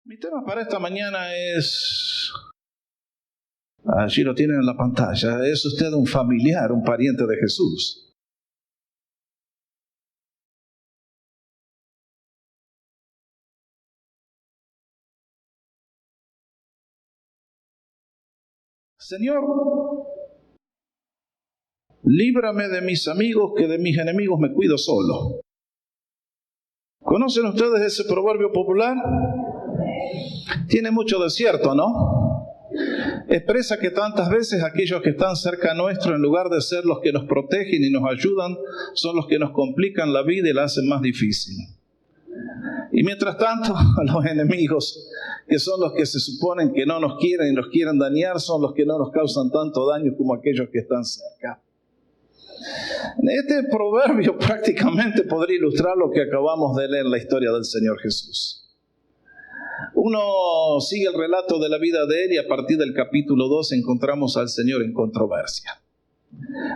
Mi tema para esta mañana es, allí lo tienen en la pantalla, ¿es usted un familiar, un pariente de Jesús? Señor, líbrame de mis amigos, que de mis enemigos me cuido solo. ¿Conocen ustedes ese proverbio popular? Tiene mucho de cierto, ¿no? Expresa que tantas veces aquellos que están cerca nuestro, en lugar de ser los que nos protegen y nos ayudan, son los que nos complican la vida y la hacen más difícil. Y mientras tanto, los enemigos, que son los que se suponen que no nos quieren y nos quieren dañar, son los que no nos causan tanto daño como aquellos que están cerca. Este proverbio prácticamente podría ilustrar lo que acabamos de leer en la historia del Señor Jesús. Uno sigue el relato de la vida de Él y a partir del capítulo 2 encontramos al Señor en controversia.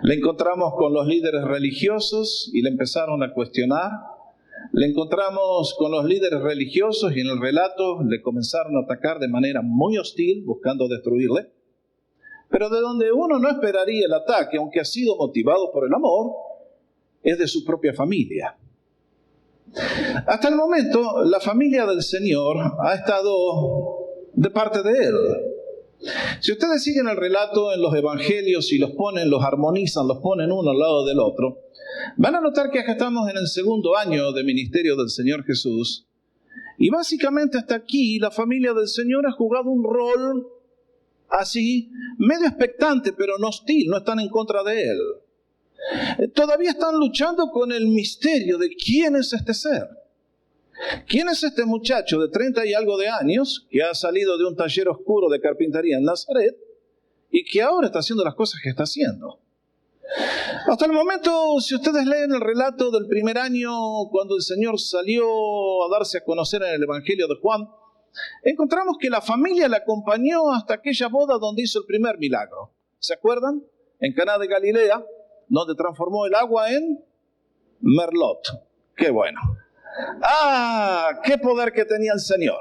Le encontramos con los líderes religiosos y le empezaron a cuestionar. Le encontramos con los líderes religiosos y en el relato le comenzaron a atacar de manera muy hostil, buscando destruirle. Pero de donde uno no esperaría el ataque, aunque ha sido motivado por el amor, es de su propia familia. Hasta el momento, la familia del Señor ha estado de parte de Él. Si ustedes siguen el relato en los evangelios y los ponen, los armonizan, los ponen uno al lado del otro, van a notar que acá estamos en el segundo año de ministerio del Señor Jesús. Y básicamente hasta aquí la familia del Señor ha jugado un rol así, medio expectante, pero no hostil, no están en contra de Él. Todavía están luchando con el misterio de quién es este ser. ¿Quién es este muchacho de 30 y algo de años que ha salido de un taller oscuro de carpintería en Nazaret y que ahora está haciendo las cosas que está haciendo? Hasta el momento, si ustedes leen el relato del primer año, cuando el Señor salió a darse a conocer en el Evangelio de Juan, encontramos que la familia le acompañó hasta aquella boda donde hizo el primer milagro. ¿Se acuerdan? En Caná de Galilea, donde transformó el agua en merlot. ¡Qué bueno! ¡Ah! ¡Qué poder que tenía el Señor!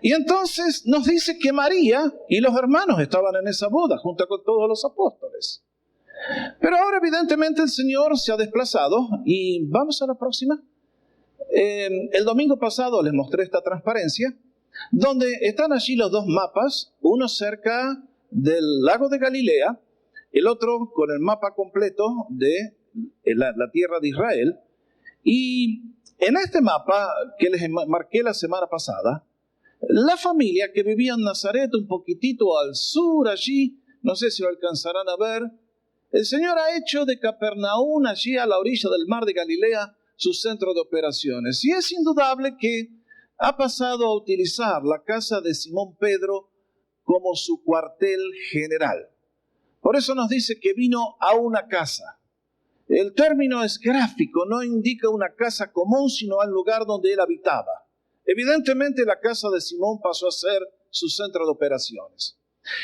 Y entonces nos dice que María y los hermanos estaban en esa boda, junto con todos los apóstoles. Pero ahora evidentemente el Señor se ha desplazado y vamos a la próxima. El domingo pasado les mostré esta transparencia, donde están allí los dos mapas, uno cerca del lago de Galilea, el otro con el mapa completo de la tierra de Israel. Y en este mapa que les marqué la semana pasada, la familia que vivía en Nazaret, un poquitito al sur allí, no sé si lo alcanzarán a ver, el Señor ha hecho de Capernaum, allí a la orilla del mar de Galilea, su centro de operaciones. Y es indudable que ha pasado a utilizar la casa de Simón Pedro como su cuartel general. Por eso nos dice que vino a una casa. El término es gráfico, no indica una casa común, sino al lugar donde él habitaba. Evidentemente la casa de Simón pasó a ser su centro de operaciones.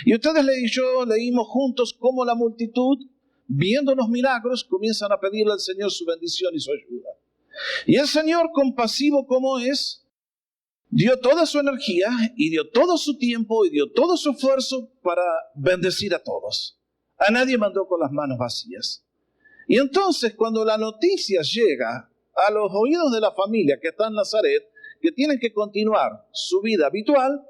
Y ustedes y yo leímos juntos cómo la multitud, viendo los milagros, comienzan a pedirle al Señor su bendición y su ayuda. Y el Señor, compasivo como es, dio toda su energía y dio todo su tiempo y dio todo su esfuerzo para bendecir a todos. A nadie mandó con las manos vacías. Y entonces cuando la noticia llega a los oídos de la familia que está en Nazaret, que tienen que continuar su vida habitual,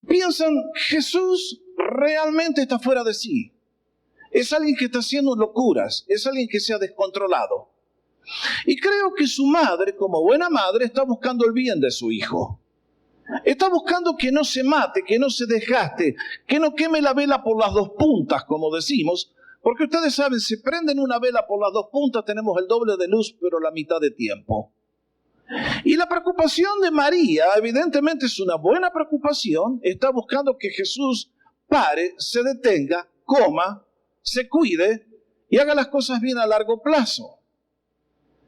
piensan, Jesús realmente está fuera de sí. Es alguien que está haciendo locuras, es alguien que se ha descontrolado. Y creo que su madre, como buena madre, está buscando el bien de su hijo. Está buscando que no se mate, que no se desgaste, que no queme la vela por las dos puntas, como decimos, porque ustedes saben, si prenden una vela por las dos puntas tenemos el doble de luz, pero la mitad de tiempo. Y la preocupación de María, evidentemente es una buena preocupación, está buscando que Jesús pare, se detenga, coma, se cuide y haga las cosas bien a largo plazo.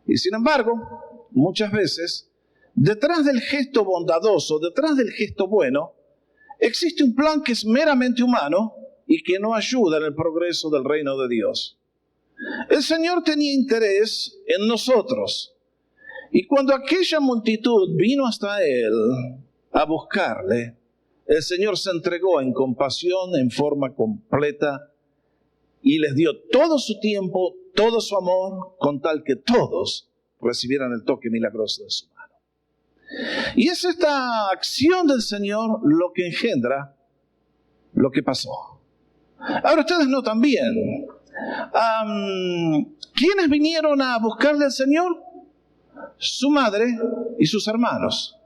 Y sin embargo, muchas veces, detrás del gesto bondadoso, detrás del gesto bueno, existe un plan que es meramente humano y que no ayuda en el progreso del reino de Dios. El Señor tenía interés en nosotros. Y cuando aquella multitud vino hasta Él, a buscarle, el Señor se entregó en compasión en forma completa y les dio todo su tiempo, todo su amor, con tal que todos recibieran el toque milagroso de su mano. Y es esta acción del Señor lo que engendra lo que pasó. Ahora ustedes notan bien, ¿quiénes vinieron a buscarle al Señor? Su madre y sus hermanos.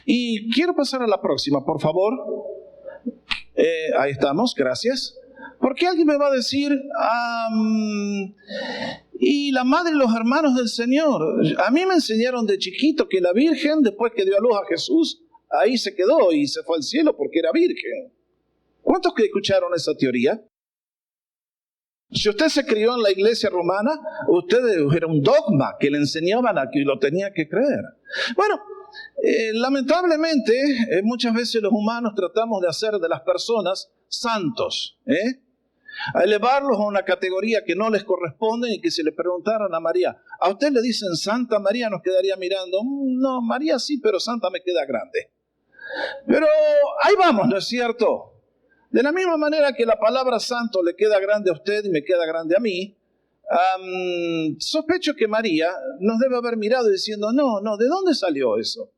Y quiero pasar a la próxima, por favor. Ahí estamos, gracias. Porque alguien me va a decir, y la madre y los hermanos del Señor. A mí me enseñaron de chiquito que la Virgen, después que dio a luz a Jesús, ahí se quedó y se fue al cielo porque era virgen. ¿Cuántos que escucharon esa teoría? Si usted se crió en la iglesia romana, usted era un dogma que le enseñaban a que lo tenía que creer. Bueno, lamentablemente, muchas veces los humanos tratamos de hacer de las personas santos, a elevarlos a una categoría que no les corresponde, y que si le preguntaran a María, ¿a usted le dicen Santa María? Nos quedaría mirando, no, María sí, pero Santa me queda grande. Pero ahí vamos, ¿no es cierto? De la misma manera que la palabra santo le queda grande a usted y me queda grande a mí, sospecho que María nos debe haber mirado diciendo, no, ¿de dónde salió eso?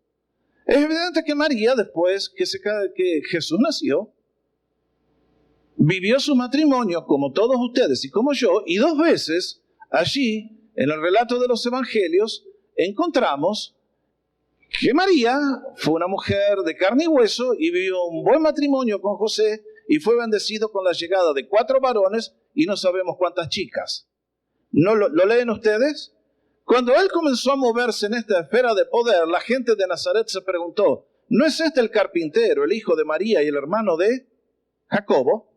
Es evidente que María, después que Jesús nació, vivió su matrimonio como todos ustedes y como yo, y 2 veces allí, en el relato de los evangelios, encontramos que María fue una mujer de carne y hueso y vivió un buen matrimonio con José y fue bendecido con la llegada de 4 varones y no sabemos cuántas chicas. ¿No lo leen ustedes? Cuando él comenzó a moverse en esta esfera de poder, la gente de Nazaret se preguntó, ¿no es este el carpintero, el hijo de María y el hermano de Jacobo?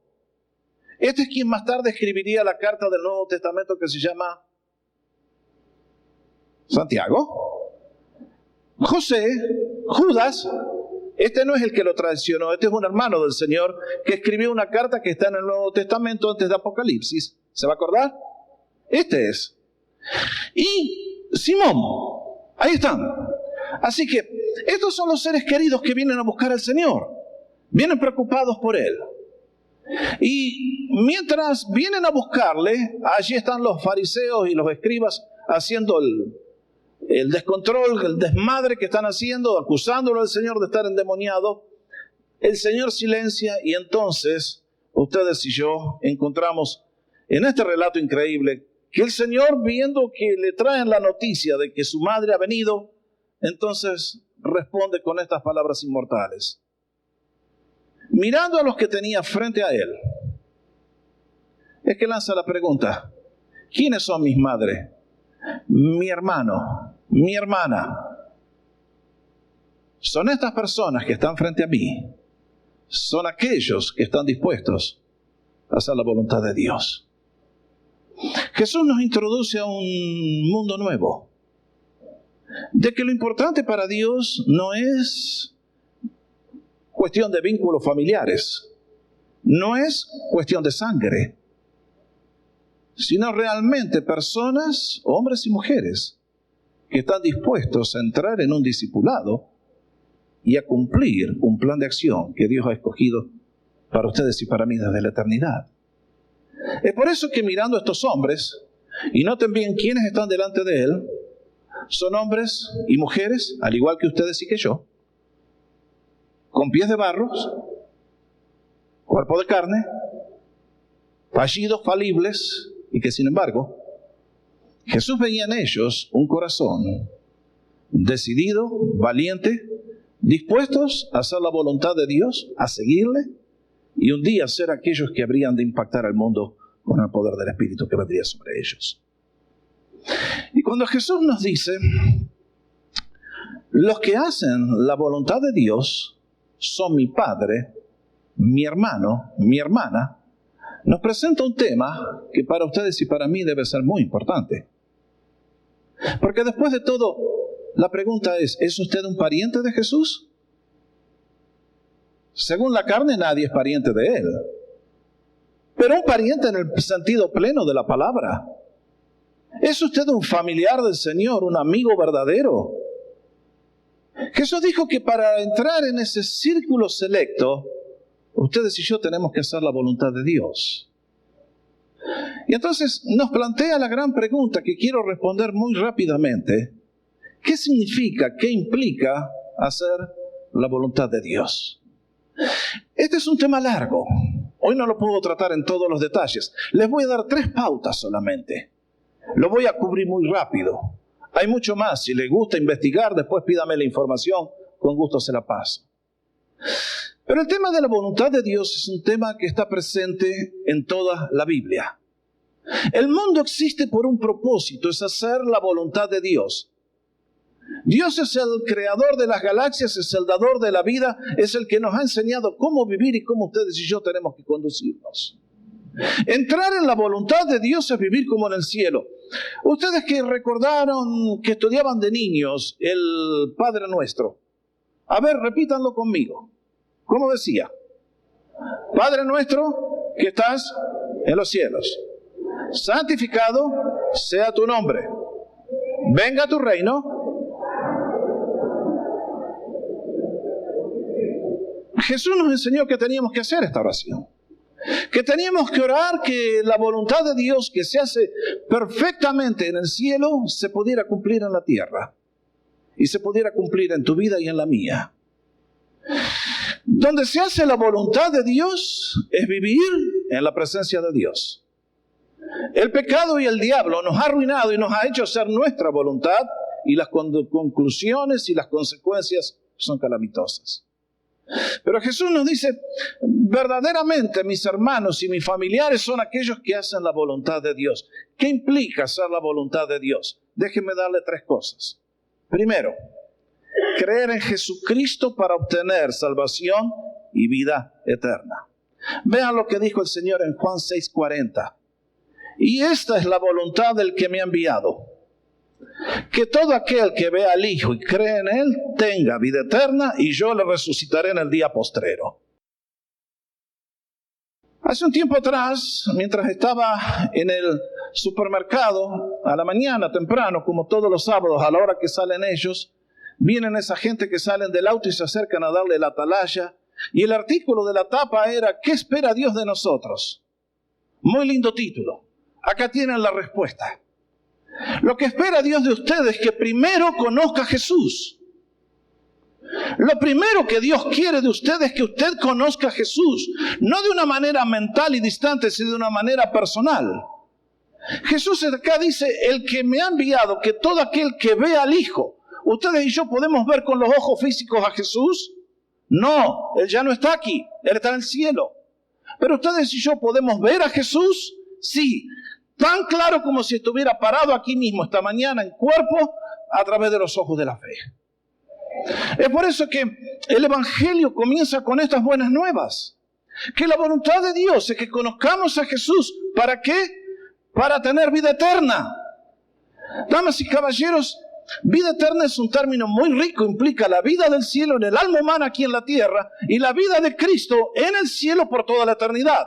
Este es quien más tarde escribiría la carta del Nuevo Testamento que se llama Santiago. José, Judas, este no es el que lo traicionó, este es un hermano del Señor que escribió una carta que está en el Nuevo Testamento antes de Apocalipsis. ¿Se va a acordar? Este es. Y Simón, ahí están. Así que estos son los seres queridos que vienen a buscar al Señor. Vienen preocupados por Él. Y mientras vienen a buscarle, allí están los fariseos y los escribas haciendo el descontrol, el desmadre que están haciendo, acusándolo al Señor de estar endemoniado. El Señor silencia y entonces ustedes y yo encontramos en este relato increíble que el Señor, viendo que le traen la noticia de que su madre ha venido, entonces responde con estas palabras inmortales. Mirando a los que tenía frente a él, es que lanza la pregunta, ¿quiénes son mis madres? Mi hermano, mi hermana. Son estas personas que están frente a mí. Son aquellos que están dispuestos a hacer la voluntad de Dios. Jesús nos introduce a un mundo nuevo, de que lo importante para Dios no es cuestión de vínculos familiares, no es cuestión de sangre, sino realmente personas, hombres y mujeres, que están dispuestos a entrar en un discipulado y a cumplir un plan de acción que Dios ha escogido para ustedes y para mí desde la eternidad. Es por eso que mirando a estos hombres, y noten bien quiénes están delante de Él, son hombres y mujeres, al igual que ustedes y que yo, con pies de barros, cuerpo de carne, fallidos, falibles, y que sin embargo, Jesús veía en ellos un corazón decidido, valiente, dispuestos a hacer la voluntad de Dios, a seguirle, y un día ser aquellos que habrían de impactar al mundo con el poder del Espíritu que vendría sobre ellos. Y cuando Jesús nos dice, los que hacen la voluntad de Dios son mi Padre, mi hermano, mi hermana, nos presenta un tema que para ustedes y para mí debe ser muy importante. Porque después de todo, la pregunta ¿es usted un pariente de Jesús? Según la carne, nadie es pariente de Él. Pero un pariente en el sentido pleno de la palabra. ¿Es usted un familiar del Señor, un amigo verdadero? Jesús dijo que para entrar en ese círculo selecto, ustedes y yo tenemos que hacer la voluntad de Dios. Y entonces nos plantea la gran pregunta que quiero responder muy rápidamente. ¿Qué significa, qué implica hacer la voluntad de Dios? Este es un tema largo. Hoy no lo puedo tratar en todos los detalles. Les voy a dar 3 pautas solamente. Lo voy a cubrir muy rápido. Hay mucho más. Si les gusta investigar, después pídame la información. Con gusto se la paso. Pero el tema de la voluntad de Dios es un tema que está presente en toda la Biblia. El mundo existe por un propósito, es hacer la voluntad de Dios. Dios es el creador de las galaxias, es el dador de la vida, es el que nos ha enseñado cómo vivir y cómo ustedes y yo tenemos que conducirnos. Entrar en la voluntad de Dios es vivir como en el cielo. Ustedes que recordaron que estudiaban de niños el Padre Nuestro, a ver, repítanlo conmigo. ¿Cómo decía? Padre nuestro que estás en los cielos, santificado sea tu nombre, venga tu reino. Jesús nos enseñó que teníamos que hacer esta oración, que teníamos que orar que la voluntad de Dios que se hace perfectamente en el cielo se pudiera cumplir en la tierra y se pudiera cumplir en tu vida y en la mía. Donde se hace la voluntad de Dios es vivir en la presencia de Dios. El pecado y el diablo nos ha arruinado y nos ha hecho hacer nuestra voluntad y las conclusiones y las consecuencias son calamitosas. Pero Jesús nos dice, verdaderamente mis hermanos y mis familiares son aquellos que hacen la voluntad de Dios. ¿Qué implica hacer la voluntad de Dios? Déjenme darle 3 cosas. Primero, creer en Jesucristo para obtener salvación y vida eterna. Vean lo que dijo el Señor en Juan 6:40. Y esta es la voluntad del que me ha enviado, que todo aquel que vea al Hijo y cree en Él tenga vida eterna, y yo le resucitaré en el día postrero. Hace un tiempo atrás, mientras estaba en el supermercado, a la mañana temprano, como todos los sábados, a la hora que salen ellos, vienen esa gente que salen del auto y se acercan a darle la atalaya, y el artículo de la tapa era, ¿qué espera Dios de nosotros? Muy lindo título. Acá tienen la respuesta. Lo que espera Dios de ustedes es que primero conozca a Jesús. Lo primero que Dios quiere de usted es que usted conozca a Jesús, no de una manera mental y distante, sino de una manera personal. Jesús acá dice, el que me ha enviado, que todo aquel que vea al Hijo. ¿Ustedes y yo podemos ver con los ojos físicos a Jesús? No, Él ya no está aquí, Él está en el cielo. Pero ustedes y yo podemos ver a Jesús, sí, tan claro como si estuviera parado aquí mismo esta mañana en cuerpo a través de los ojos de la fe. Es por eso que el Evangelio comienza con estas buenas nuevas. Que la voluntad de Dios es que conozcamos a Jesús. ¿Para qué? Para tener vida eterna. Damas y caballeros, vida eterna es un término muy rico. Implica la vida del cielo en el alma humana aquí en la tierra y la vida de Cristo en el cielo por toda la eternidad.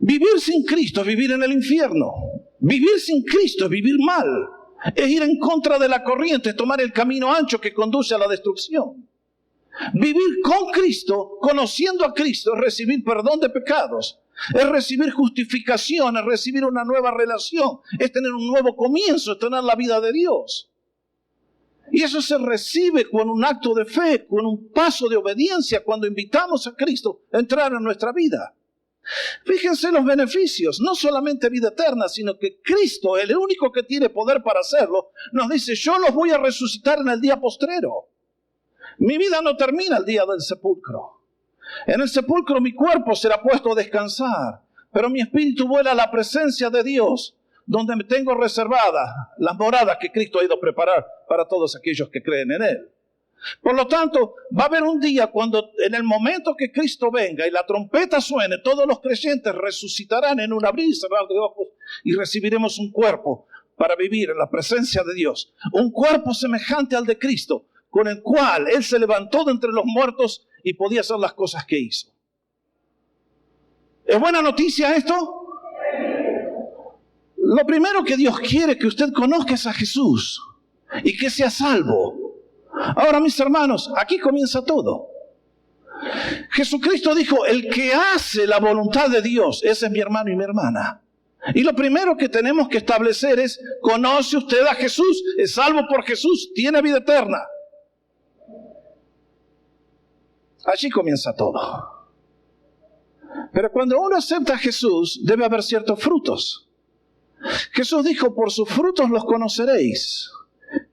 Vivir sin Cristo es vivir en el infierno. Vivir sin Cristo es vivir mal. Es ir en contra de la corriente, es tomar el camino ancho que conduce a la destrucción. Vivir con Cristo, conociendo a Cristo, es recibir perdón de pecados, es recibir justificación, es recibir una nueva relación, es tener un nuevo comienzo, es tener la vida de Dios. Y eso se recibe con un acto de fe, con un paso de obediencia, cuando invitamos a Cristo a entrar en nuestra vida. Fíjense los beneficios, no solamente vida eterna, sino que Cristo, el único que tiene poder para hacerlo, nos dice, yo los voy a resucitar en el día postrero. Mi vida no termina el día del sepulcro. En el sepulcro mi cuerpo será puesto a descansar, pero mi espíritu vuela a la presencia de Dios, donde me tengo reservadas las moradas que Cristo ha ido a preparar para todos aquellos que creen en Él. Por lo tanto, va a haber un día cuando en el momento que Cristo venga y la trompeta suene, todos los creyentes resucitarán en un abrir y cerrar de ojos y recibiremos un cuerpo para vivir en la presencia de Dios. Un cuerpo semejante al de Cristo, con el cual Él se levantó de entre los muertos y podía hacer las cosas que hizo. ¿Es buena noticia esto? Lo primero que Dios quiere que usted conozca es a Jesús y que sea salvo. Ahora, mis hermanos, aquí comienza todo. Jesucristo dijo, el que hace la voluntad de Dios, ese es mi hermano y mi hermana. Y lo primero que tenemos que establecer es, ¿conoce usted a Jesús? ¿Es salvo por Jesús? ¿Tiene vida eterna? Allí comienza todo. Pero cuando uno acepta a Jesús, debe haber ciertos frutos. Jesús dijo, por sus frutos los conoceréis.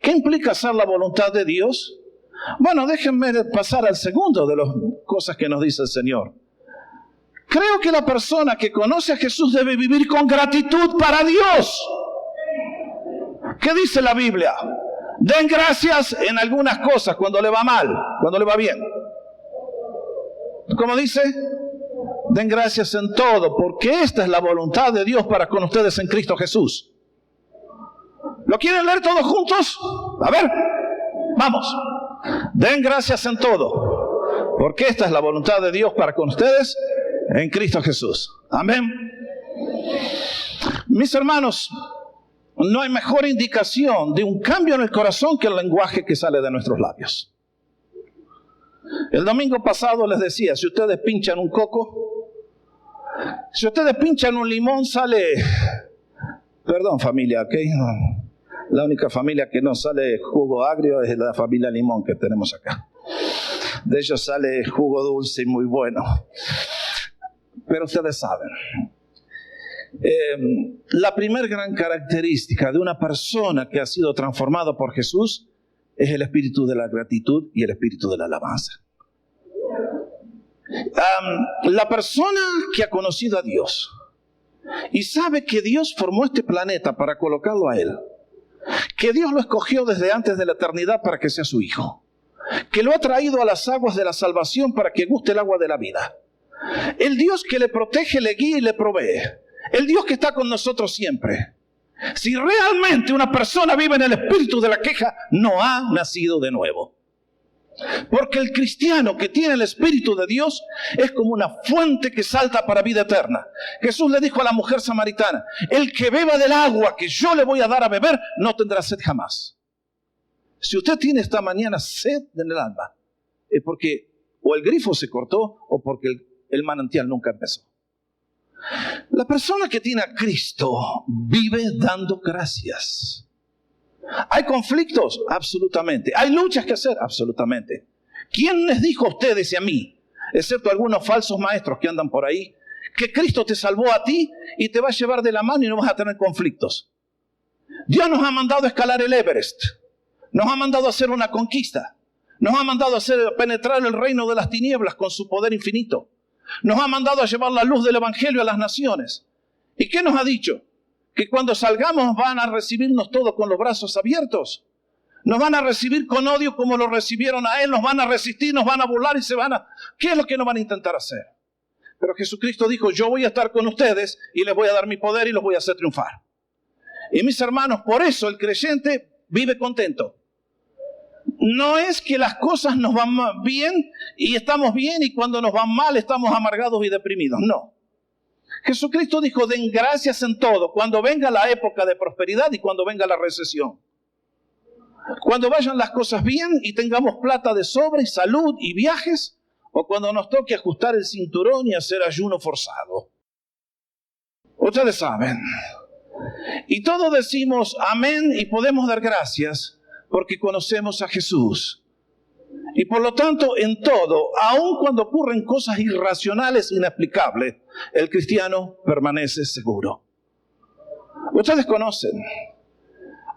¿Qué implica hacer la voluntad de Dios? Bueno, déjenme pasar al segundo de las cosas que nos dice el Señor. Creo que la persona que conoce a Jesús debe vivir con gratitud para Dios. ¿Qué dice la Biblia? Den gracias en algunas cosas, cuando le va mal, cuando le va bien. ¿Cómo dice? Den gracias en todo, porque esta es la voluntad de Dios para con ustedes en Cristo Jesús. ¿Lo quieren leer todos juntos? A ver, vamos. Den gracias en todo, porque esta es la voluntad de Dios para con ustedes en Cristo Jesús. Amén. Mis hermanos, no hay mejor indicación de un cambio en el corazón que el lenguaje que sale de nuestros labios. El domingo pasado les decía, si ustedes pinchan un coco, si ustedes pinchan un limón, sale... Perdón, familia, ¿ok? La única familia que no sale jugo agrio es la familia Limón que tenemos acá. De ellos sale jugo dulce y muy bueno. Pero ustedes saben, la primera gran característica de una persona que ha sido transformada por Jesús es el espíritu de la gratitud y el espíritu de la alabanza. La persona que ha conocido a Dios y sabe que Dios formó este planeta para colocarlo a él, que Dios lo escogió desde antes de la eternidad para que sea su hijo, que lo ha traído a las aguas de la salvación para que guste el agua de la vida, el Dios que le protege, le guía y le provee, el Dios que está con nosotros siempre. Si realmente una persona vive en el espíritu de la queja, no ha nacido de nuevo. Porque el cristiano que tiene el Espíritu de Dios es como una fuente que salta para vida eterna. Jesús le dijo a la mujer samaritana, el que beba del agua que yo le voy a dar a beber, no tendrá sed jamás. Si usted tiene esta mañana sed en el alma, es porque o el grifo se cortó o porque el manantial nunca empezó. La persona que tiene a Cristo vive dando gracias. ¿Hay conflictos? Absolutamente. ¿Hay luchas que hacer? Absolutamente. ¿Quién les dijo a ustedes y a mí, excepto algunos falsos maestros que andan por ahí, que Cristo te salvó a ti y te va a llevar de la mano y no vas a tener conflictos? Dios nos ha mandado a escalar el Everest. Nos ha mandado a hacer una conquista. Nos ha mandado a penetrar el reino de las tinieblas con su poder infinito. Nos ha mandado a llevar la luz del Evangelio a las naciones. ¿Y qué nos ha dicho? Que cuando salgamos van a recibirnos todos con los brazos abiertos. Nos van a recibir con odio como lo recibieron a Él. Nos van a resistir, nos van a burlar y se van a... ¿Qué es lo que nos van a intentar hacer? Pero Jesucristo dijo, yo voy a estar con ustedes y les voy a dar mi poder y los voy a hacer triunfar. Y mis hermanos, por eso el creyente vive contento. No es que las cosas nos van bien y estamos bien y cuando nos van mal estamos amargados y deprimidos. No. Jesucristo dijo, den gracias en todo, cuando venga la época de prosperidad y cuando venga la recesión. Cuando vayan las cosas bien y tengamos plata de sobra y salud y viajes, o cuando nos toque ajustar el cinturón y hacer ayuno forzado. Ustedes saben. Y todos decimos amén y podemos dar gracias porque conocemos a Jesús. Y por lo tanto, en todo, aun cuando ocurren cosas irracionales, inexplicables, el cristiano permanece seguro. Ustedes conocen,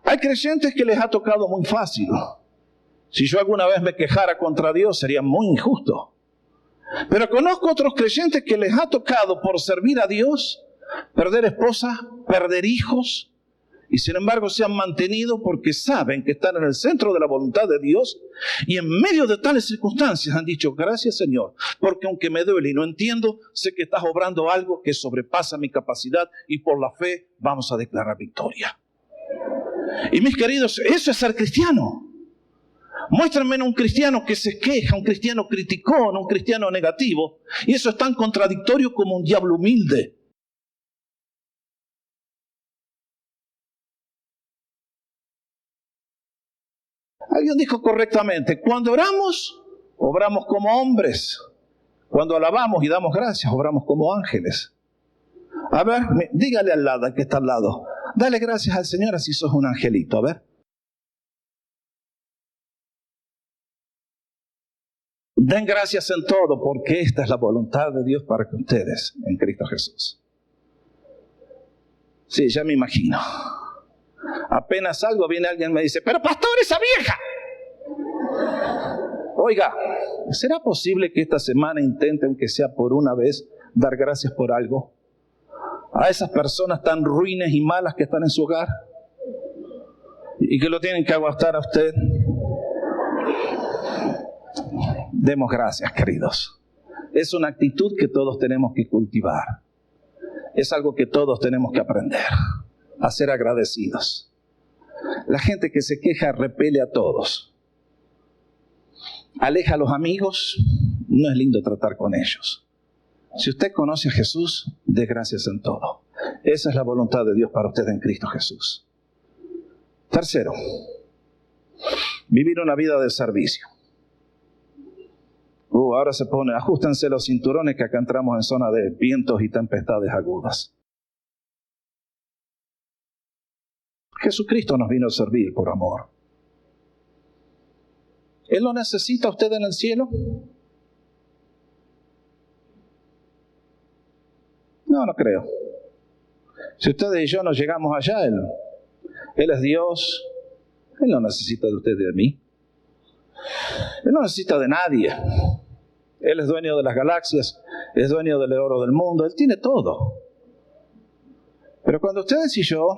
hay creyentes que les ha tocado muy fácil. Si yo alguna vez me quejara contra Dios, sería muy injusto. Pero conozco otros creyentes que les ha tocado, por servir a Dios, perder esposa, perder hijos, y sin embargo se han mantenido porque saben que están en el centro de la voluntad de Dios y en medio de tales circunstancias han dicho, gracias Señor, porque aunque me duele y no entiendo, sé que estás obrando algo que sobrepasa mi capacidad y por la fe vamos a declarar victoria. Y mis queridos, eso es ser cristiano. Muéstrenme un cristiano que se queja, un cristiano criticón, un cristiano negativo, y eso es tan contradictorio como un diablo humilde. Alguien dijo correctamente, cuando oramos, obramos como hombres. Cuando alabamos y damos gracias, obramos como ángeles. A ver, dígale al lado, al que está al lado, dale gracias al Señor así sos un angelito, a ver. Den gracias en todo, porque esta es la voluntad de Dios para que ustedes, en Cristo Jesús. Sí, ya me imagino. Apenas salgo, viene alguien y me dice, pero pastor, esa vieja. Oiga, ¿será posible que esta semana intenten, aunque sea por una vez, dar gracias por algo? A esas personas tan ruines y malas que están en su hogar y que lo tienen que aguantar a usted. Demos gracias, queridos. Es una actitud que todos tenemos que cultivar. Es algo que todos tenemos que aprender, a ser agradecidos. La gente que se queja repele a todos. Aleja a los amigos, no es lindo tratar con ellos. Si usted conoce a Jesús, dé gracias en todo. Esa es la voluntad de Dios para usted en Cristo Jesús. Tercero, vivir una vida de servicio. Ahora se pone, ajustense los cinturones que acá entramos en zona de vientos y tempestades agudas. Jesucristo nos vino a servir por amor. ¿Él lo necesita a usted en el cielo? No, no creo. Si ustedes y yo no llegamos allá, Él es Dios. Él no necesita de usted y de mí. Él no necesita de nadie. Él es dueño de las galaxias, es dueño del oro del mundo, Él tiene todo. Pero cuando ustedes y yo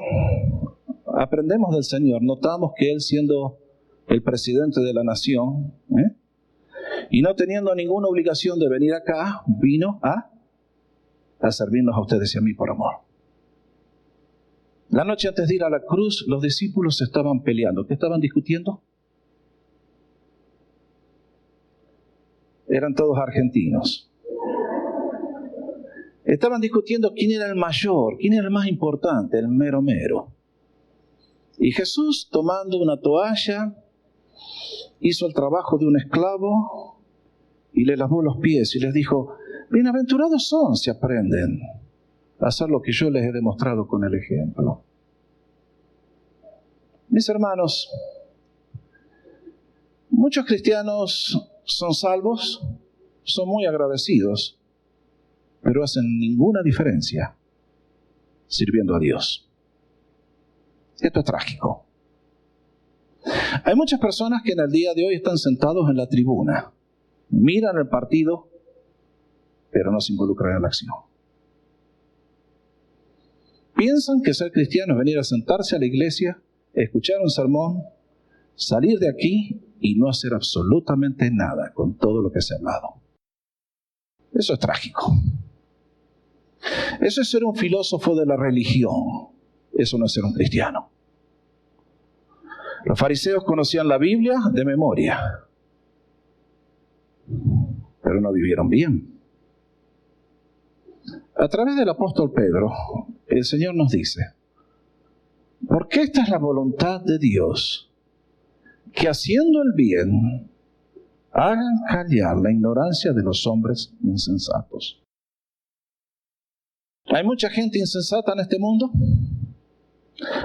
aprendemos del Señor, notamos que Él, siendo el presidente de la nación, y no teniendo ninguna obligación de venir acá, vino a servirnos a ustedes y a mí por amor. La noche antes de ir a la cruz, los discípulos estaban peleando. ¿Qué estaban discutiendo? Eran todos argentinos. Estaban discutiendo quién era el mayor, quién era el más importante, el mero mero. Y Jesús, tomando una toalla, hizo el trabajo de un esclavo y le lavó los pies y les dijo, bienaventurados son si aprenden a hacer lo que yo les he demostrado con el ejemplo. Mis hermanos, muchos cristianos son salvos, son muy agradecidos, pero hacen ninguna diferencia sirviendo a Dios. Esto es trágico. Hay muchas personas que en el día de hoy están sentados en la tribuna, miran el partido, pero no se involucran en la acción. Piensan que ser cristiano es venir a sentarse a la iglesia, escuchar un sermón, salir de aquí y no hacer absolutamente nada con todo lo que se ha hablado. Eso es trágico. Eso es ser un filósofo de la religión. Eso no es ser un cristiano. Los fariseos conocían la Biblia de memoria, pero no vivieron bien. A través del apóstol Pedro, el Señor nos dice, porque esta es la voluntad de Dios, que haciendo el bien, hagan callar la ignorancia de los hombres insensatos. ¿Hay mucha gente insensata en este mundo?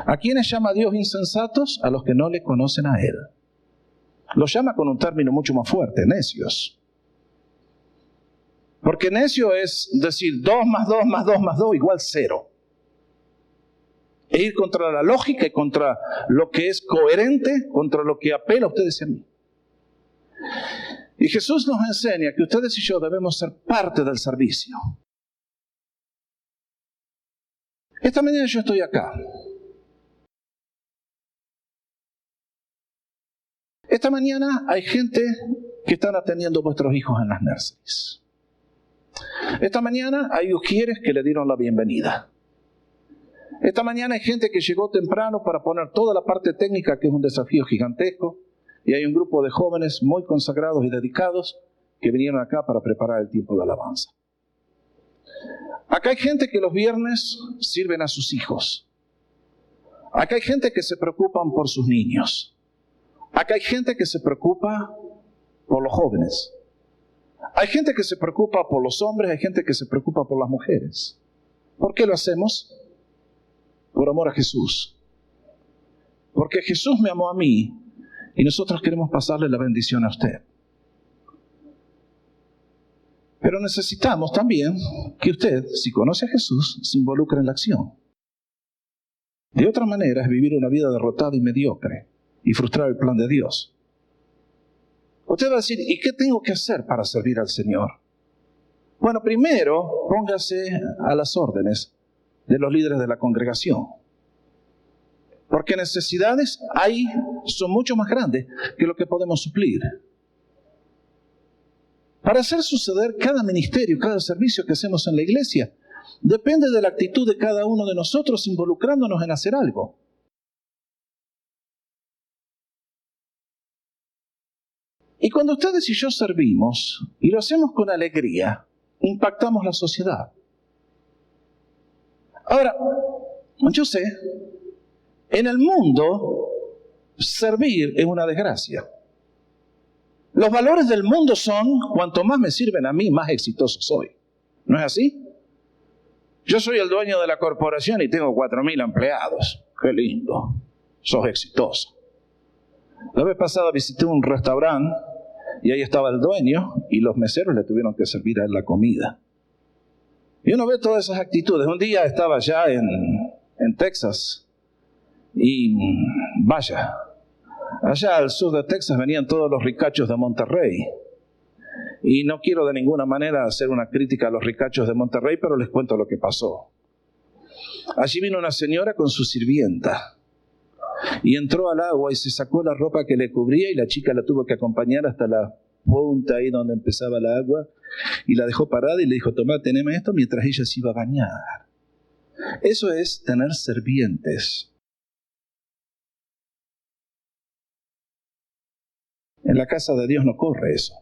¿A quiénes llama Dios insensatos? A los que no le conocen a Él. Los llama con un término mucho más fuerte, necios. Porque necio es decir 2 más 2 más 2 más 2 igual 0. E ir contra la lógica y contra lo que es coherente, contra lo que apela a ustedes y a mí. Y Jesús nos enseña que ustedes y yo debemos ser parte del servicio. Esta mañana yo estoy acá. Esta mañana hay gente que están atendiendo a vuestros hijos en las nurseries. Esta mañana hay ujieres que le dieron la bienvenida. Esta mañana hay gente que llegó temprano para poner toda la parte técnica, que es un desafío gigantesco, y hay un grupo de jóvenes muy consagrados y dedicados que vinieron acá para preparar el tiempo de alabanza. Acá hay gente que los viernes sirven a sus hijos. Acá hay gente que se preocupan por sus niños. Acá hay gente que se preocupa por los jóvenes. Hay gente que se preocupa por los hombres, hay gente que se preocupa por las mujeres. ¿Por qué lo hacemos? Por amor a Jesús. Porque Jesús me amó a mí y nosotros queremos pasarle la bendición a usted. Pero necesitamos también que usted, si conoce a Jesús, se involucre en la acción. De otra manera es vivir una vida derrotada y mediocre y frustrar el plan de Dios. Usted va a decir, ¿y qué tengo que hacer para servir al Señor? Bueno, primero póngase a las órdenes de los líderes de la congregación. Porque necesidades son mucho más grandes que lo que podemos suplir. Para hacer suceder cada ministerio, cada servicio que hacemos en la iglesia, depende de la actitud de cada uno de nosotros involucrándonos en hacer algo. Y cuando ustedes y yo servimos, y lo hacemos con alegría, impactamos la sociedad. Ahora, yo sé, en el mundo, servir es una desgracia. Los valores del mundo son, cuanto más me sirven a mí, más exitoso soy. ¿No es así? Yo soy el dueño de la corporación y tengo 4,000 empleados. ¡Qué lindo! Sos exitoso. La vez pasada visité un restaurante y ahí estaba el dueño y los meseros le tuvieron que servir a él la comida. Y uno ve todas esas actitudes. Un día estaba allá en Texas y vaya, allá al sur de Texas venían todos los ricachos de Monterrey. Y no quiero de ninguna manera hacer una crítica a los ricachos de Monterrey, pero les cuento lo que pasó. Allí vino una señora con su sirvienta y entró al agua y se sacó la ropa que le cubría y la chica la tuvo que acompañar hasta la punta ahí donde empezaba el agua y la dejó parada y le dijo, tomá, teneme esto, mientras ella se iba a bañar. Eso es tener sirvientes. En la casa de Dios no corre eso.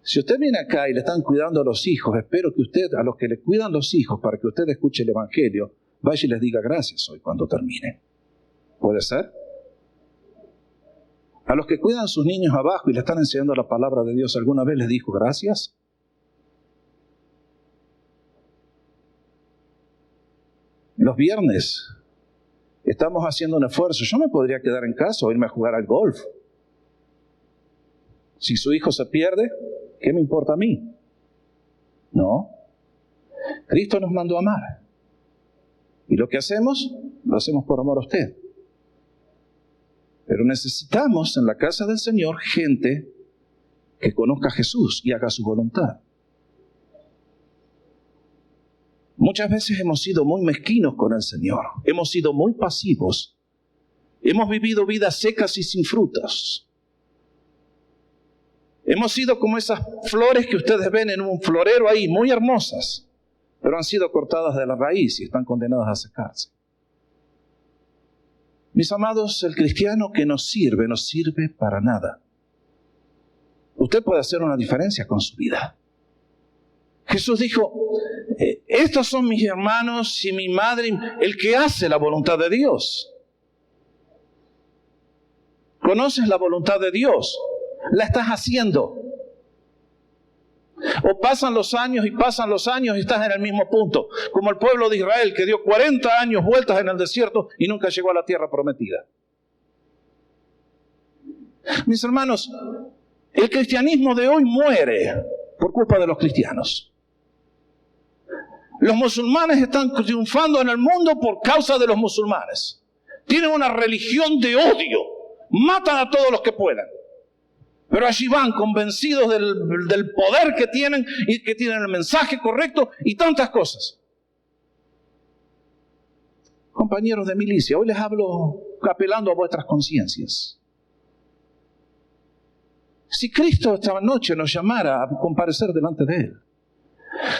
Si usted viene acá y le están cuidando a los hijos, espero que usted, a los que le cuidan los hijos, para que usted escuche el Evangelio, vaya y les diga gracias hoy cuando termine. ¿Puede ser? A los que cuidan sus niños abajo y le están enseñando la palabra de Dios, ¿alguna vez les dijo gracias? Los viernes estamos haciendo un esfuerzo. Yo me podría quedar en casa o irme a jugar al golf. Si su hijo se pierde, ¿qué me importa a mí? No. Cristo nos mandó a amar. Y lo que hacemos, lo hacemos por amor a usted. Pero necesitamos en la casa del Señor gente que conozca a Jesús y haga su voluntad. Muchas veces hemos sido muy mezquinos con el Señor. Hemos sido muy pasivos. Hemos vivido vidas secas y sin frutas. Hemos sido como esas flores que ustedes ven en un florero ahí, muy hermosas, pero han sido cortadas de la raíz y están condenadas a secarse. Mis amados, el cristiano que nos sirve para nada. Usted puede hacer una diferencia con su vida. Jesús dijo, estos son mis hermanos y mi madre, el que hace la voluntad de Dios. ¿Conoces la voluntad de Dios? La estás haciendo. O pasan los años y estás en el mismo punto. Como el pueblo de Israel que dio 40 años vueltas en el desierto y nunca llegó a la tierra prometida. Mis hermanos, el cristianismo de hoy muere por culpa de los cristianos. Los musulmanes están triunfando en el mundo por causa de los musulmanes. Tienen una religión de odio. Matan a todos los que puedan. Pero allí van convencidos del poder que tienen y que tienen el mensaje correcto y tantas cosas. Compañeros de milicia, hoy les hablo apelando a vuestras conciencias. Si Cristo esta noche nos llamara a comparecer delante de Él,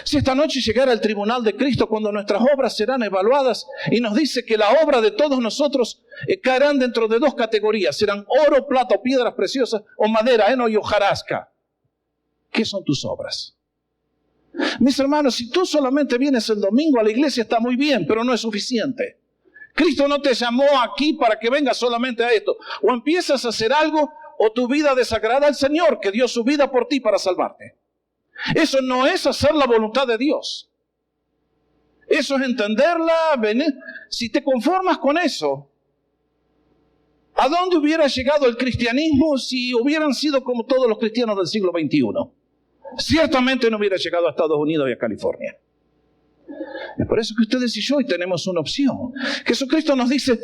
si esta noche llegara al tribunal de Cristo cuando nuestras obras serán evaluadas y nos dice que la obra de todos nosotros caerán dentro de dos categorías, serán oro, plata o piedras preciosas o madera, heno y hojarasca. ¿Qué son tus obras? Mis hermanos, si tú solamente vienes el domingo a la iglesia está muy bien, pero no es suficiente. Cristo no te llamó aquí para que vengas solamente a esto. O empiezas a hacer algo o tu vida desagrada al Señor, que dio su vida por ti para salvarte. Eso no es hacer la voluntad de Dios. Eso es entenderla. Si te conformas con eso, ¿a dónde hubiera llegado el cristianismo si hubieran sido como todos los cristianos del siglo XXI? Ciertamente no hubiera llegado a Estados Unidos y a California. Es por eso que ustedes y yo hoy tenemos una opción. Jesucristo nos dice,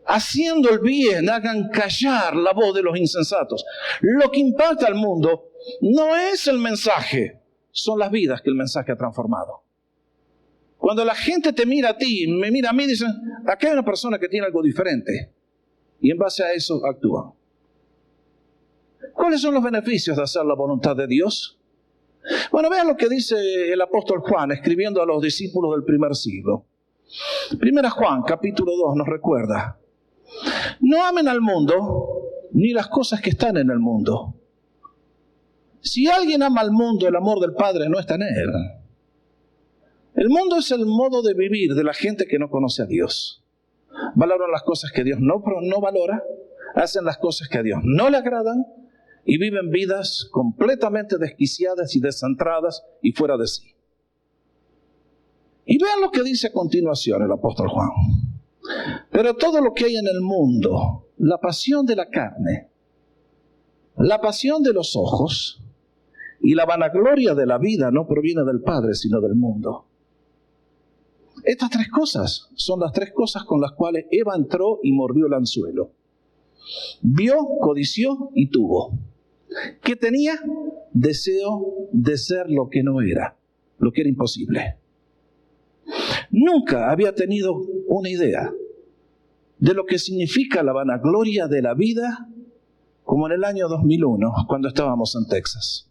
haciendo el bien, hagan callar la voz de los insensatos. Lo que impacta al mundo no es el mensaje, son las vidas que el mensaje ha transformado. Cuando la gente te mira a ti, me mira a mí, dicen, aquí hay una persona que tiene algo diferente. Y en base a eso actúan. ¿Cuáles son los beneficios de hacer la voluntad de Dios? Bueno, vean lo que dice el apóstol Juan, escribiendo a los discípulos del primer siglo. Primera Juan, capítulo 2, nos recuerda. No amen al mundo, ni las cosas que están en el mundo. Si alguien ama al mundo, el amor del Padre no está en él. El mundo es el modo de vivir de la gente que no conoce a Dios. Valoran las cosas que Dios no valora, hacen las cosas que a Dios no le agradan y viven vidas completamente desquiciadas y descentradas y fuera de sí. Y vean lo que dice a continuación el apóstol Juan. Pero todo lo que hay en el mundo, la pasión de la carne, la pasión de los ojos y la vanagloria de la vida no proviene del Padre, sino del mundo. Estas tres cosas son las tres cosas con las cuales Eva entró y mordió el anzuelo. Vio, codició y tuvo. ¿Qué tenía? Deseo de ser lo que no era, lo que era imposible. Nunca había tenido una idea de lo que significa la vanagloria de la vida como en el año 2001, cuando estábamos en Texas.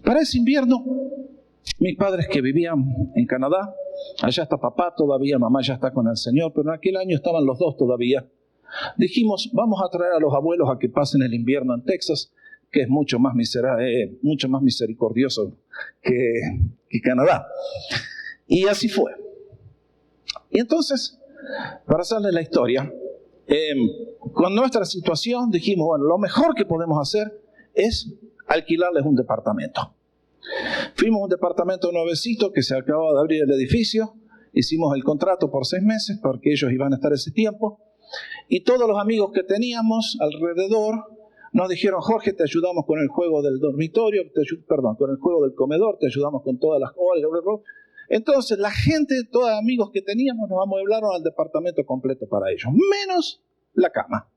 Para ese invierno, mis padres que vivían en Canadá, allá está papá todavía, mamá ya está con el Señor, pero en aquel año estaban los dos todavía. Dijimos, vamos a traer a los abuelos a que pasen el invierno en Texas, que es mucho más misericordioso que Canadá. Y así fue. Y entonces, para hacerles la historia, con nuestra situación dijimos, bueno, lo mejor que podemos hacer es alquilarles un departamento. Fuimos a un departamento nuevecito que se acababa de abrir el edificio, hicimos el contrato por 6 meses porque ellos iban a estar ese tiempo, y todos los amigos que teníamos alrededor nos dijeron, Jorge, te ayudamos con el juego del dormitorio, con el juego del comedor, te ayudamos con todas las cosas. Entonces la gente, todos los amigos que teníamos, nos amueblaron al departamento completo para ellos, menos la cama.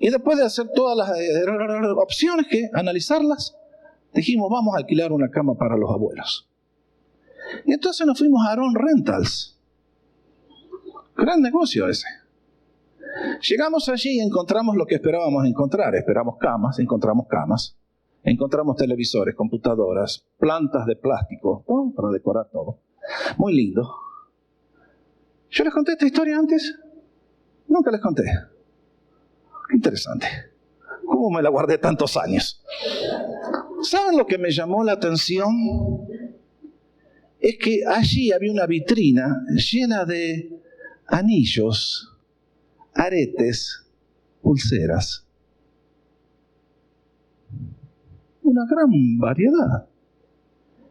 Y después de hacer todas las opciones, analizarlas, dijimos, vamos a alquilar una cama para los abuelos. Y entonces nos fuimos a Aaron Rentals. Gran negocio ese. Llegamos allí y encontramos lo que esperábamos encontrar. Esperamos camas, encontramos televisores, computadoras, plantas de plástico, todo para decorar todo. Muy lindo. ¿Yo les conté esta historia antes? Nunca les conté. Qué interesante. ¿Cómo me la guardé tantos años? ¿Saben lo que me llamó la atención? Es que allí había una vitrina llena de anillos, aretes, pulseras. Una gran variedad.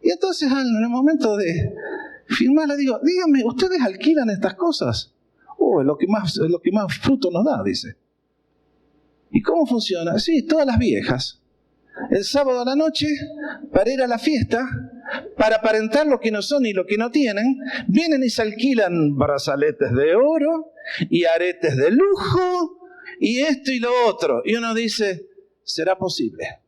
Y entonces en el momento de firmar le digo, díganme, ¿ustedes alquilan estas cosas? Es lo que más fruto nos da, dice. ¿Y cómo funciona? Sí, todas las viejas, el sábado a la noche, para ir a la fiesta, para aparentar lo que no son y lo que no tienen, vienen y se alquilan brazaletes de oro y aretes de lujo y esto y lo otro. Y uno dice, ¿será posible?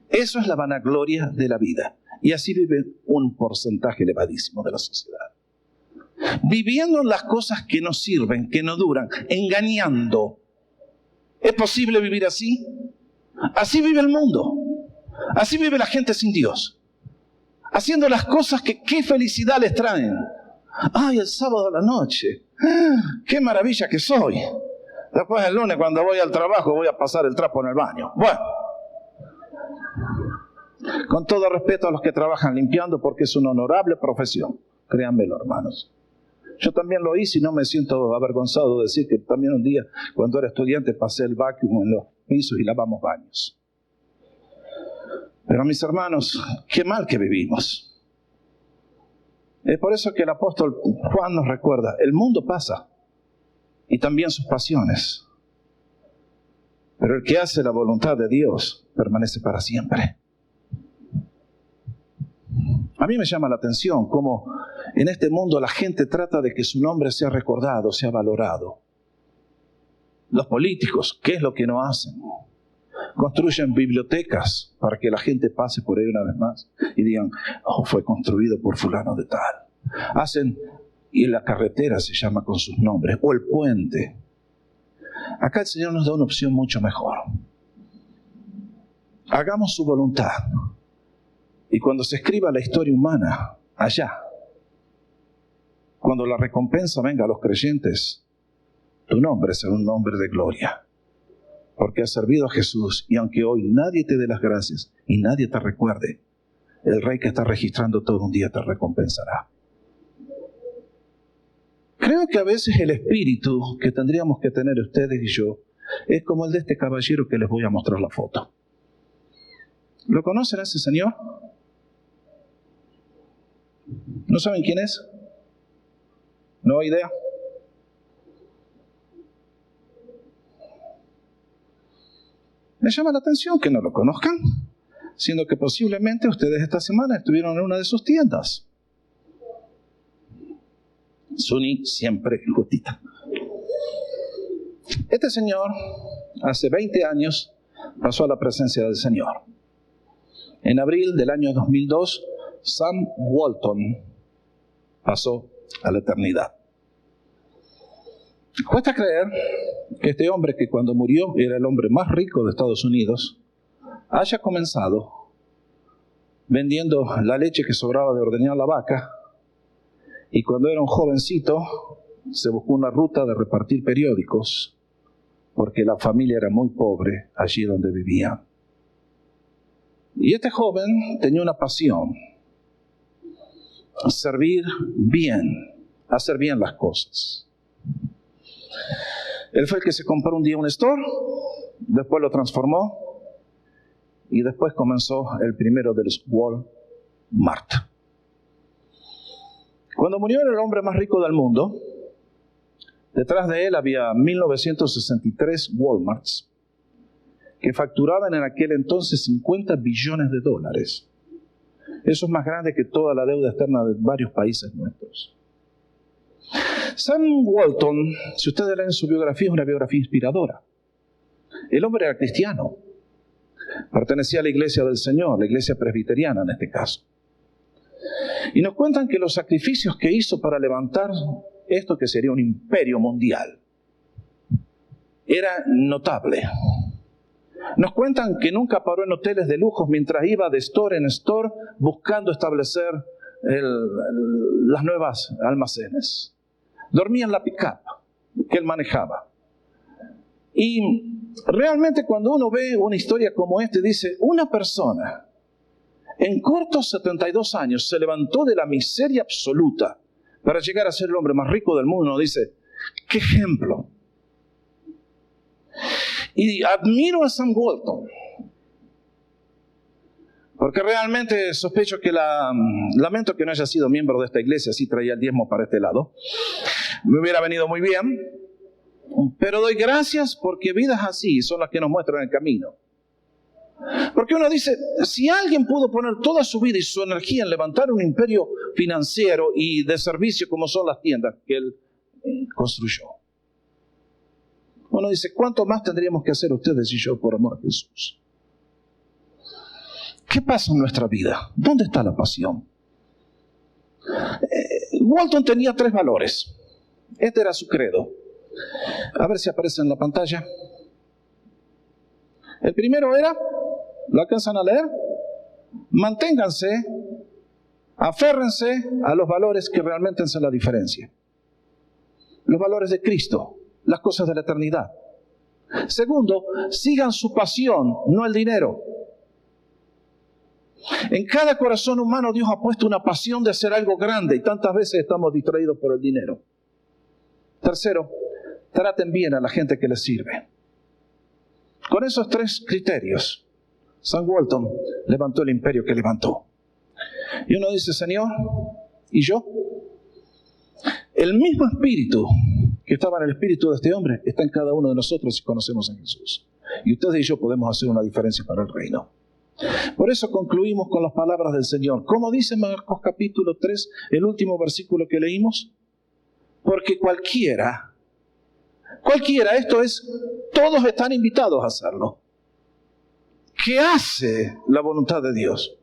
Eso es la vanagloria de la vida. Y así vive un porcentaje elevadísimo de la sociedad. Viviendo en las cosas que no sirven, que no duran, engañando. ¿Es posible vivir así? Así vive el mundo. Así vive la gente sin Dios. Haciendo las cosas que qué felicidad les traen. ¡Ay, el sábado a la noche! ¡Qué maravilla que soy! Después el lunes cuando voy al trabajo voy a pasar el trapo en el baño. Bueno. Con todo respeto a los que trabajan limpiando porque es una honorable profesión. Créanmelo, hermanos. Yo también lo hice y no me siento avergonzado de decir que también un día, cuando era estudiante, pasé el vacuum en los pisos y lavamos baños. Pero mis hermanos, qué mal que vivimos. Es por eso que el apóstol Juan nos recuerda, el mundo pasa y también sus pasiones. Pero el que hace la voluntad de Dios permanece para siempre. A mí me llama la atención cómo en este mundo la gente trata de que su nombre sea recordado, sea valorado. Los políticos, ¿qué es lo que no hacen? Construyen bibliotecas para que la gente pase por ahí una vez más y digan, oh, fue construido por fulano de tal. Hacen, y la carretera se llama con sus nombres, o el puente. Acá el Señor nos da una opción mucho mejor. Hagamos su voluntad. Y cuando se escriba la historia humana, allá, cuando la recompensa venga a los creyentes, tu nombre será un nombre de gloria. Porque has servido a Jesús, y aunque hoy nadie te dé las gracias y nadie te recuerde, el Rey que está registrando todo un día te recompensará. Creo que a veces el espíritu que tendríamos que tener ustedes y yo es como el de este caballero que les voy a mostrar la foto. ¿Lo conocen a ese señor? ¿No saben quién es? ¿No hay idea? Me llama la atención que no lo conozcan, siendo que posiblemente ustedes esta semana estuvieron en una de sus tiendas. Suni siempre justita. Este señor, hace 20 años, pasó a la presencia del Señor. En abril del año 2002, Sam Walton pasó a la eternidad. Cuesta creer que este hombre, que cuando murió era el hombre más rico de Estados Unidos, haya comenzado vendiendo la leche que sobraba de ordeñar la vaca, y cuando era un jovencito se buscó una ruta de repartir periódicos porque la familia era muy pobre allí donde vivía. Y este joven tenía una pasión: servir bien, hacer bien las cosas. Él fue el que se compró un día un store, después lo transformó y después comenzó el primero de los Walmart. Cuando murió era el hombre más rico del mundo. Detrás de él había 1963 Walmarts que facturaban en aquel entonces $50 billones. Eso es más grande que toda la deuda externa de varios países nuestros. Sam Walton, si ustedes leen su biografía, es una biografía inspiradora. El hombre era cristiano. Pertenecía a la iglesia del Señor, la iglesia presbiteriana en este caso. Y nos cuentan que los sacrificios que hizo para levantar esto que sería un imperio mundial era notable. Nos cuentan que nunca paró en hoteles de lujos mientras iba de store en store buscando establecer las nuevas almacenes. Dormía en la pick-up que él manejaba. Y realmente cuando uno ve una historia como esta, dice, una persona en cortos 72 años se levantó de la miseria absoluta para llegar a ser el hombre más rico del mundo. Uno dice, ¡qué ejemplo! Y admiro a Sam Walton, porque realmente sospecho que lamento que no haya sido miembro de esta iglesia, así traía el diezmo para este lado. Me hubiera venido muy bien, pero doy gracias porque vidas así son las que nos muestran el camino. Porque uno dice, si alguien pudo poner toda su vida y su energía en levantar un imperio financiero y de servicio como son las tiendas que él construyó, uno dice, ¿cuánto más tendríamos que hacer ustedes y yo por amor a Jesús? ¿Qué pasa en nuestra vida? ¿Dónde está la pasión? Walton tenía 3 valores. Este era su credo. A ver si aparece en la pantalla. El primero era, ¿lo alcanzan a leer? Manténganse, aférrense a los valores que realmente hacen la diferencia. Los valores de Cristo, las cosas de la eternidad. Segundo, sigan su pasión, no el dinero. En cada corazón humano Dios ha puesto una pasión de hacer algo grande y tantas veces estamos distraídos por el dinero. Tercero, traten bien a la gente que les sirve. Con esos 3 criterios, Sam Walton levantó el imperio que levantó. Y uno dice, Señor, ¿y yo? El mismo espíritu que estaba en el espíritu de este hombre está en cada uno de nosotros si conocemos a Jesús. Y ustedes y yo podemos hacer una diferencia para el reino. Por eso concluimos con las palabras del Señor. ¿Cómo dice Marcos capítulo 3, el último versículo que leímos? Porque cualquiera, esto es, todos están invitados a hacerlo, que hace la voluntad de Dios.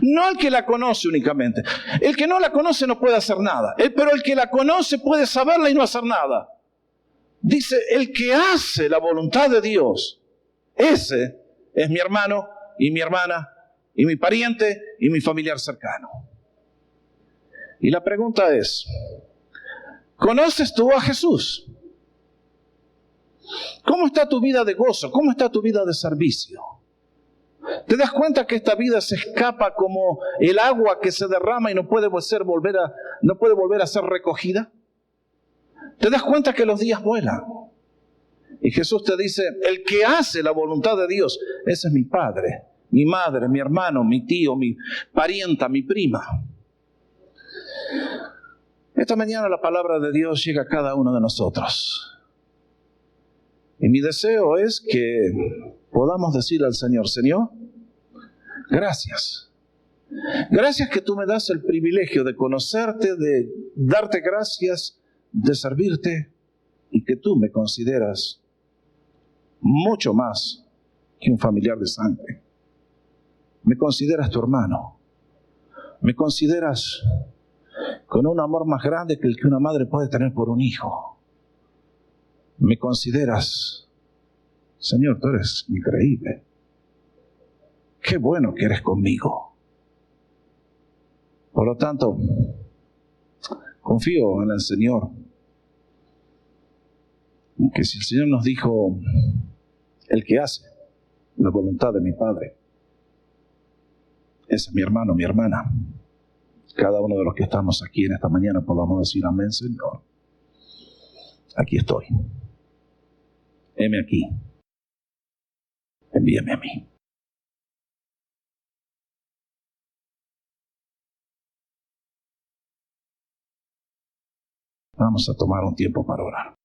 No el que la conoce únicamente. El que no la conoce no puede hacer nada. Pero el que la conoce puede saberla y no hacer nada. Dice, el que hace la voluntad de Dios, ese es mi hermano y mi hermana y mi pariente y mi familiar cercano. Y la pregunta es, ¿conoces tú a Jesús? ¿Cómo está tu vida de gozo? ¿Cómo está tu vida de servicio? ¿Te das cuenta que esta vida se escapa como el agua que se derrama y no puede volver a ser recogida? ¿Te das cuenta que los días vuelan? Y Jesús te dice, el que hace la voluntad de Dios, ese es mi padre, mi madre, mi hermano, mi tío, mi parienta, mi prima. Esta mañana la palabra de Dios llega a cada uno de nosotros. Y mi deseo es que podamos decir al Señor, Señor, gracias. Gracias que tú me das el privilegio de conocerte, de darte gracias, de servirte y que tú me consideras mucho más que un familiar de sangre. Me consideras tu hermano. Me consideras con un amor más grande que el que una madre puede tener por un hijo. Me consideras, Señor, tú eres increíble. Qué bueno que eres conmigo. Por lo tanto, confío en el Señor. Que si el Señor nos dijo, el que hace la voluntad de mi Padre, ese es mi hermano, mi hermana. Cada uno de los que estamos aquí en esta mañana podamos decir, amén, Señor. Aquí estoy. Heme aquí. Envíame a mí. Vamos a tomar un tiempo para orar.